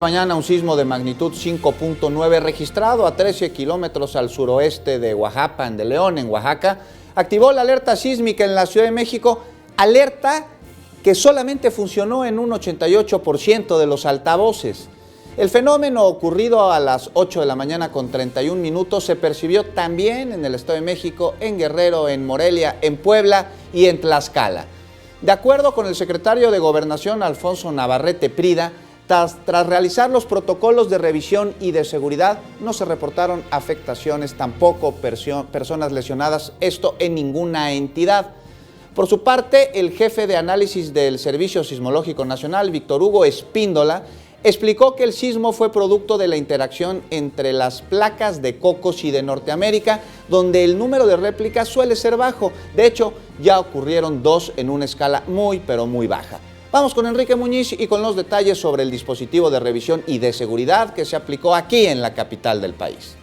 Mañana un sismo de magnitud 5.9 registrado a 13 kilómetros al suroeste de Oaxaca, de León, en Oaxaca, activó la alerta sísmica en la Ciudad de México, alerta que solamente funcionó en un 88% de los altavoces. El fenómeno ocurrido a las 8 de la mañana con 31 minutos se percibió también en el Estado de México, en Guerrero, en Morelia, en Puebla y en Tlaxcala. De acuerdo con el secretario de Gobernación, Alfonso Navarrete Prida, tras realizar los protocolos de revisión y de seguridad, no se reportaron afectaciones, tampoco personas lesionadas, esto en ninguna entidad. Por su parte, el jefe de análisis del Servicio Sismológico Nacional, Víctor Hugo Espíndola, explicó que el sismo fue producto de la interacción entre las placas de Cocos y de Norteamérica, donde el número de réplicas suele ser bajo. De hecho, ya ocurrieron dos en una escala muy, pero muy baja. Vamos con Enrique Muñiz y con los detalles sobre el dispositivo de revisión y de seguridad que se aplicó aquí en la capital del país.